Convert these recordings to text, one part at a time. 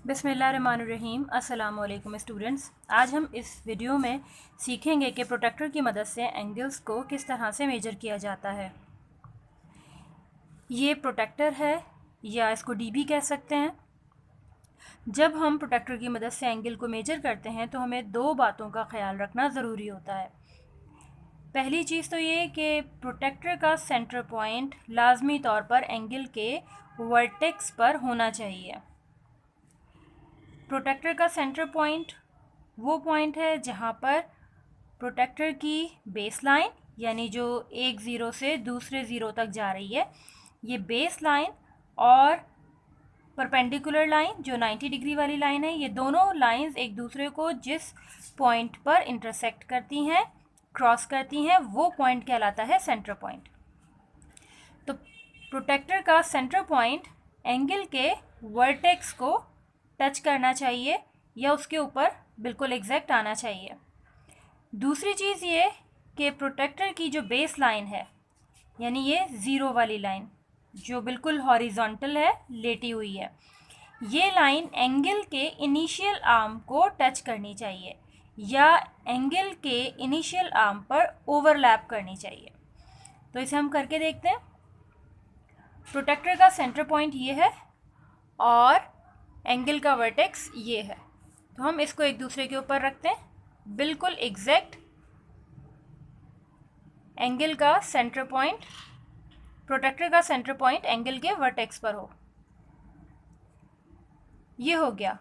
बिस्मिल्लाहिर्रहमानिर्रहीम। अस्सलाम वालेकुम स्टूडेंट्स। आज हम इस वीडियो में सीखेंगे कि प्रोटेक्टर की मदद से एंगल्स को किस तरह से मेजर किया जाता है। ये प्रोटेक्टर है या इसको डीबी कह सकते हैं। जब हम प्रोटेक्टर की मदद से एंगल को मेजर करते हैं तो हमें दो बातों का ख्याल रखना ज़रूरी होता है। पहली चीज़ तो ये कि प्रोटेक्टर का सेंटर पॉइंट लाजमी तौर पर एंगल के वर्टेक्स पर होना चाहिए। प्रोटेक्टर का सेंटर पॉइंट वो पॉइंट है जहाँ पर प्रोटेक्टर की बेस लाइन यानी जो एक ज़ीरो से दूसरे ज़ीरो तक जा रही है, ये बेस लाइन और परपेंडिकुलर लाइन जो 90 डिग्री वाली लाइन है, ये दोनों लाइंस एक दूसरे को जिस पॉइंट पर इंटरसेक्ट करती हैं, क्रॉस करती हैं, वो पॉइंट कहलाता है सेंटर पॉइंट। तो प्रोटेक्टर का सेंटर पॉइंट एंगल के वर्टेक्स को टच करना चाहिए या उसके ऊपर बिल्कुल एग्जैक्ट आना चाहिए। दूसरी चीज़ ये कि प्रोटेक्टर की जो बेस लाइन है यानी ये ज़ीरो वाली लाइन जो बिल्कुल हॉरिजॉन्टल है, लेटी हुई है, ये लाइन एंगल के इनिशियल आर्म को टच करनी चाहिए या एंगल के इनिशियल आर्म पर ओवरलैप करनी चाहिए। तो इसे हम करके देखते हैं। प्रोटेक्टर का सेंटर पॉइंट ये है और एंगल का वर्टेक्स ये है। तो हम इसको एक दूसरे के ऊपर रखते हैं, बिल्कुल एग्जैक्ट एंगल का सेंटर पॉइंट, प्रोटेक्टर का सेंटर पॉइंट एंगल के वर्टेक्स पर हो। ये हो गया।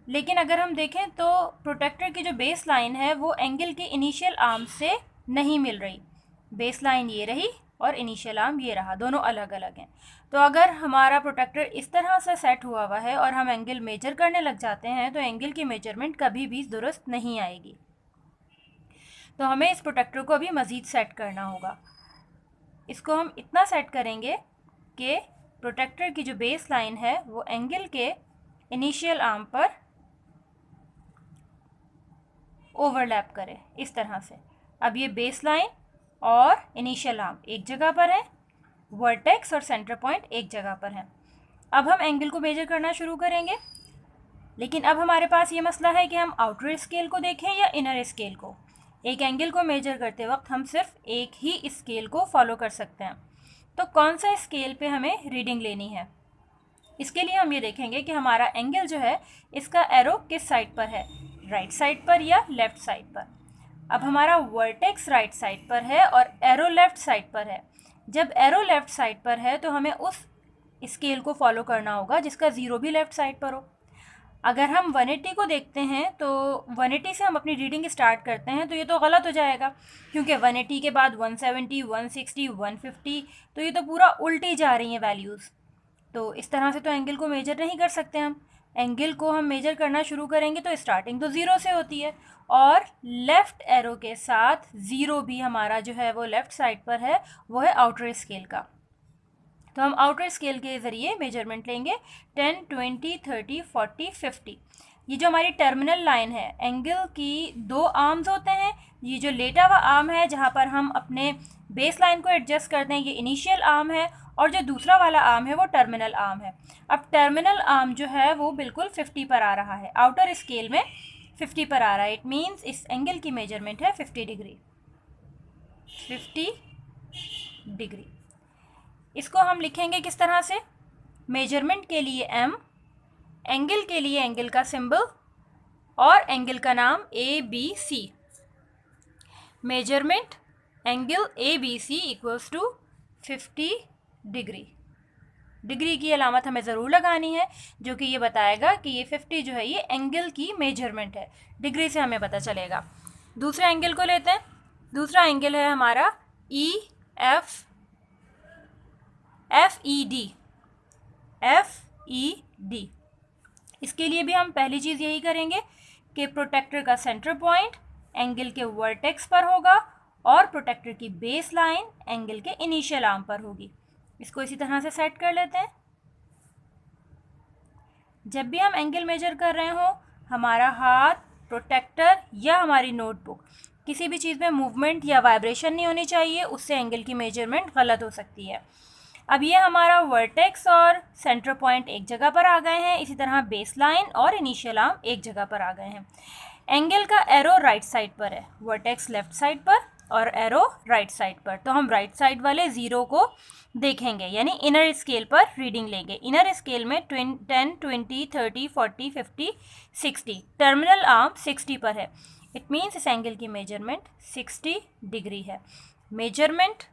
लेकिन अगर हम देखें तो प्रोटेक्टर की जो बेस लाइन है वो एंगल के इनिशियल आर्म से नहीं मिल रही। बेस लाइन ये रही और इनिशियल आर्म ये रहा, दोनों अलग अलग हैं। तो अगर हमारा प्रोटेक्टर इस तरह से सेट हुआ है और हम एंगल मेजर करने लग जाते हैं तो एंगल की मेजरमेंट कभी भी दुरुस्त नहीं आएगी। तो हमें इस प्रोटेक्टर को अभी मज़ीद सेट करना होगा। इसको हम इतना सेट करेंगे कि प्रोटेक्टर की जो बेस लाइन है वो एंगल के इनिशियल आर्म पर ओवरलैप करे, इस तरह से। अब ये बेस लाइन और इनिशियल आर्म एक जगह पर है, वर्टेक्स और सेंटर पॉइंट एक जगह पर है। अब हम एंगल को मेजर करना शुरू करेंगे। लेकिन अब हमारे पास ये मसला है कि हम आउटर स्केल को देखें या इनर स्केल को। एक एंगल को मेजर करते वक्त हम सिर्फ एक ही स्केल को फॉलो कर सकते हैं। तो कौन सा स्केल पे हमें रीडिंग लेनी है, इसके लिए हम ये देखेंगे कि हमारा एंगल जो है इसका एरो किस साइड पर है, राइट साइड पर या लेफ़्ट साइड पर। अब हमारा वर्टेक्स राइट साइड पर है और एरो लेफ़्ट साइड पर है। जब एरो लेफ़्ट साइड पर है तो हमें उस स्केल को फॉलो करना होगा जिसका ज़ीरो भी लेफ़्ट साइड पर हो। अगर हम 180 को देखते हैं तो 180 से हम अपनी रीडिंग स्टार्ट करते हैं तो ये तो गलत हो जाएगा, क्योंकि 180 के बाद 170, 160, 150, तो ये तो पूरा उल्टी जा रही हैं वैल्यूज़। तो इस तरह से तो एंगल को मेजर नहीं कर सकते हम। एंगल को हम मेजर करना शुरू करेंगे तो स्टार्टिंग तो ज़ीरो से होती है और लेफ़्ट एरो के साथ ज़ीरो भी हमारा जो है वो लेफ़्ट साइड पर है, वो है आउटर स्केल का। तो हम आउटर स्केल के ज़रिए मेजरमेंट लेंगे 10, 20, 30, 40, 50। ये जो हमारी टर्मिनल लाइन है, एंगल की दो आर्म्स होते हैं। ये जो लेटा हुआ आर्म है जहाँ पर हम अपने बेस लाइन को एडजस्ट करते हैं, ये इनिशियल आर्म है, और जो दूसरा वाला आर्म है वो टर्मिनल आर्म है। अब टर्मिनल आर्म जो है वो बिल्कुल 50 पर आ रहा है, आउटर स्केल में 50 पर आ रहा है। इट मीन्स इस एंगल की मेजरमेंट है 50 डिग्री। 50 डिग्री इसको हम लिखेंगे किस तरह से, मेजरमेंट के लिए m, एंगल के लिए एंगल का सिंबल और एंगल का नाम ABC। Measurement angle ABC equals to 50 degree. Degree की अलामत हमें ज़रूर लगानी है जो कि ये बताएगा कि ये 50 जो है ये एंगल की मेजरमेंट है। डिग्री से हमें पता चलेगा। दूसरे एंगल को लेते हैं। दूसरा एंगल है हमारा FED। इसके लिए भी हम पहली चीज़ यही करेंगे कि प्रोटेक्टर का सेंटर पॉइंट एंगल के वर्टेक्स पर होगा और प्रोटेक्टर की बेस लाइन एंगल के इनिशियल आर्म पर होगी। इसको इसी तरह से सेट कर लेते हैं। जब भी हम एंगल मेजर कर रहे हो, हमारा हाथ, प्रोटेक्टर या हमारी नोटबुक, किसी भी चीज़ में मूवमेंट या वाइब्रेशन नहीं होनी चाहिए, उससे एंगल की मेजरमेंट गलत हो सकती है। अब ये हमारा वर्टेक्स और सेंटर पॉइंट एक जगह पर आ गए हैं, इसी तरह बेस लाइन और इनिशियल आर्म एक जगह पर आ गए हैं। एंगल का एरो राइट साइड पर है, वर्टेक्स लेफ्ट साइड पर और एरो राइट साइड पर, तो हम राइट साइड वाले ज़ीरो को देखेंगे, यानी इनर स्केल पर रीडिंग लेंगे। इनर स्केल में 10, 20, 30, 40, 50, 60, टर्मिनल आर्म 60 पर है। इट मीन्स इस एंगल की मेजरमेंट 60 डिग्री है। Measurement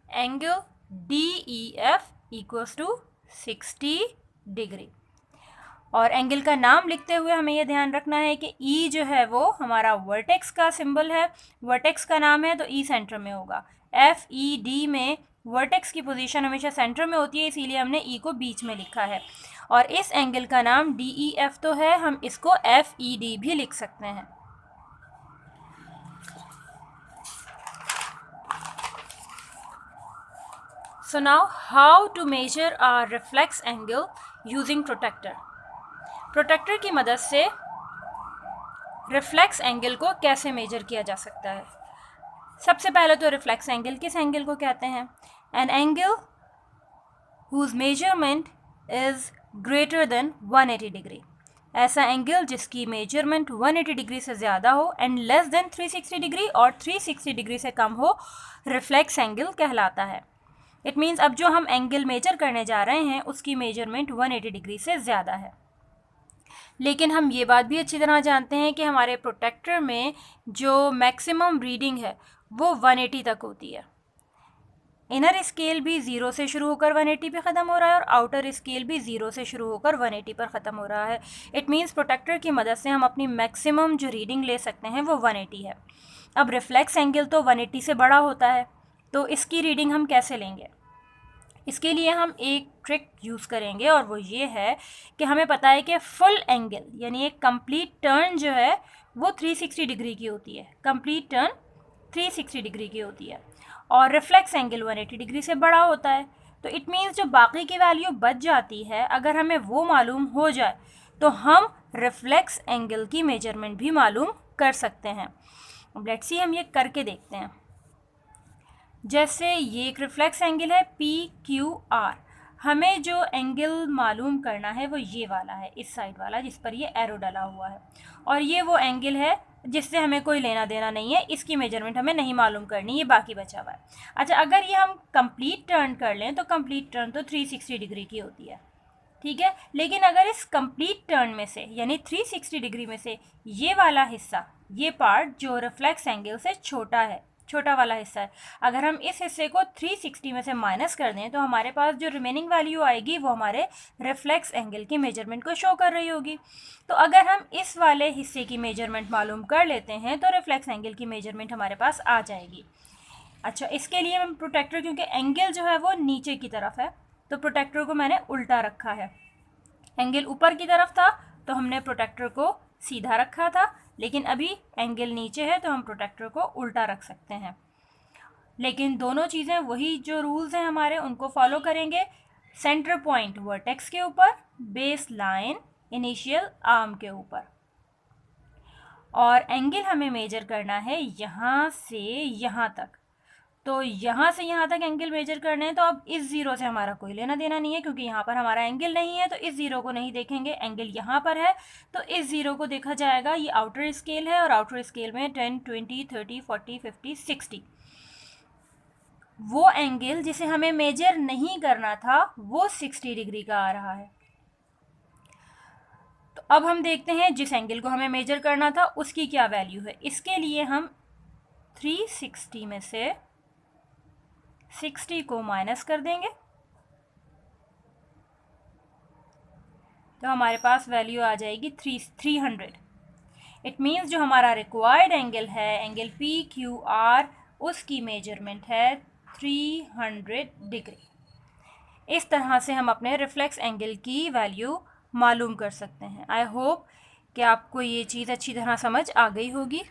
angle DEF equals to 60 degree. और एंगल का नाम लिखते हुए हमें यह ध्यान रखना है कि E जो है वो हमारा वर्टेक्स का सिंबल है, वर्टेक्स का नाम है तो E सेंटर में होगा। FED में वर्टेक्स की पोजीशन हमेशा सेंटर में होती है, इसीलिए हमने E को बीच में लिखा है। और इस एंगल का नाम DEF तो है, हम इसको FED भी लिख सकते हैं। So now how to measure our reflex angle using protractor? Protractor की मदद से रिफ्लेक्स एंगल को कैसे मेजर किया जा सकता है? सबसे पहले तो रिफ्लेक्स एंगल किस एंगल को कहते हैं? An angle whose measurement is greater than 180 degree. ऐसा एंगल जिसकी मेजरमेंट 180 डिग्री से ज़्यादा हो एंड लेस देन 360 डिग्री और 360 डिग्री से कम हो, रिफ्लेक्स एंगल कहलाता है। इट मीन्स अब जो हम एंगल मेजर करने जा रहे हैं उसकी मेजरमेंट 180 डिग्री से ज़्यादा है। लेकिन हम ये बात भी अच्छी तरह जानते हैं कि हमारे प्रोट्रैक्टर में जो मैक्सिमम रीडिंग है वो 180 तक होती है। इनर स्केल भी 0 से शुरू होकर 180 पे ख़त्म हो रहा है और आउटर स्केल भी 0 से शुरू होकर 180 पर ख़त्म हो रहा है। इट मीन्स प्रोट्रैक्टर की मदद से हम अपनी मैक्सिमम जो रीडिंग ले सकते हैं वो 180 है। अब रिफ्लेक्स एंगल तो 180 से बड़ा होता है, तो इसकी रीडिंग हम कैसे लेंगे? इसके लिए हम एक ट्रिक यूज़ करेंगे और वो ये है कि हमें पता है कि फुल एंगल यानी एक कंप्लीट टर्न जो है वो 360 डिग्री की होती है। कंप्लीट टर्न 360 डिग्री की होती है और रिफ्लेक्स एंगल 180 डिग्री से बड़ा होता है। तो इट मीन्स जो बाकी की वैल्यू बच जाती है, अगर हमें वो मालूम हो जाए तो हम रिफ्लेक्स एंगल की मेजरमेंट भी मालूम कर सकते हैं। अब लेट्स सी, हम ये करके देखते हैं। जैसे ये एक रिफ्लेक्स एंगल है PQR, हमें जो एंगल मालूम करना है वो ये वाला है, इस साइड वाला जिस पर ये एरो डला हुआ है, और ये वो एंगल है जिससे हमें कोई लेना देना नहीं है, इसकी मेजरमेंट हमें नहीं मालूम करनी, ये बाकी बचा हुआ है। अच्छा, अगर ये हम कंप्लीट टर्न कर लें तो कंप्लीट टर्न तो 360 डिग्री की होती है, ठीक है। लेकिन अगर इस कंप्लीट टर्न में से यानी 360 डिग्री में से ये वाला हिस्सा, ये पार्ट जो रिफ्लेक्स एंगल से छोटा है, छोटा वाला हिस्सा है, अगर हम इस हिस्से को 360 में से माइनस कर दें तो हमारे पास जो रिमेनिंग वैल्यू आएगी वो हमारे रिफ्लेक्स एंगल की मेजरमेंट को शो कर रही होगी। तो अगर हम इस वाले हिस्से की मेजरमेंट मालूम कर लेते हैं तो रिफ्लेक्स एंगल की मेजरमेंट हमारे पास आ जाएगी। अच्छा, इसके लिए हम प्रोट्रैक्टर, क्योंकि एंगल जो है वो नीचे की तरफ है तो प्रोट्रैक्टर को मैंने उल्टा रखा है। एंगल ऊपर की तरफ था तो हमने प्रोट्रैक्टर को सीधा रखा था, लेकिन अभी एंगल नीचे है तो हम प्रोट्रैक्टर को उल्टा रख सकते हैं। लेकिन दोनों चीज़ें वही जो रूल्स हैं हमारे उनको फॉलो करेंगे। सेंटर पॉइंट वर्टेक्स के ऊपर, बेस लाइन इनिशियल आर्म के ऊपर, और एंगल हमें मेजर करना है यहाँ से यहाँ तक। तो यहाँ से यहाँ तक एंगल मेजर करने हैं, तो अब इस ज़ीरो से हमारा कोई लेना देना नहीं है क्योंकि यहाँ पर हमारा एंगल नहीं है, तो इस ज़ीरो को नहीं देखेंगे। एंगल यहाँ पर है तो इस ज़ीरो को देखा जाएगा। ये आउटर स्केल है और आउटर स्केल में 10, 20, 30, 40, 50, 60, वो एंगल जिसे हमें मेजर नहीं करना था वो 60 डिग्री का आ रहा है। तो अब हम देखते हैं जिस एंगल को हमें मेजर करना था उसकी क्या वैल्यू है। इसके लिए हम 360 में से 60 को माइनस कर देंगे तो हमारे पास वैल्यू आ जाएगी 300। इट मीन्स जो हमारा रिक्वायर्ड एंगल है, एंगल PQR, उसकी मेजरमेंट है 300 डिग्री। इस तरह से हम अपने रिफ्लेक्स एंगल की वैल्यू मालूम कर सकते हैं। आई होप कि आपको ये चीज़ अच्छी तरह समझ आ गई होगी।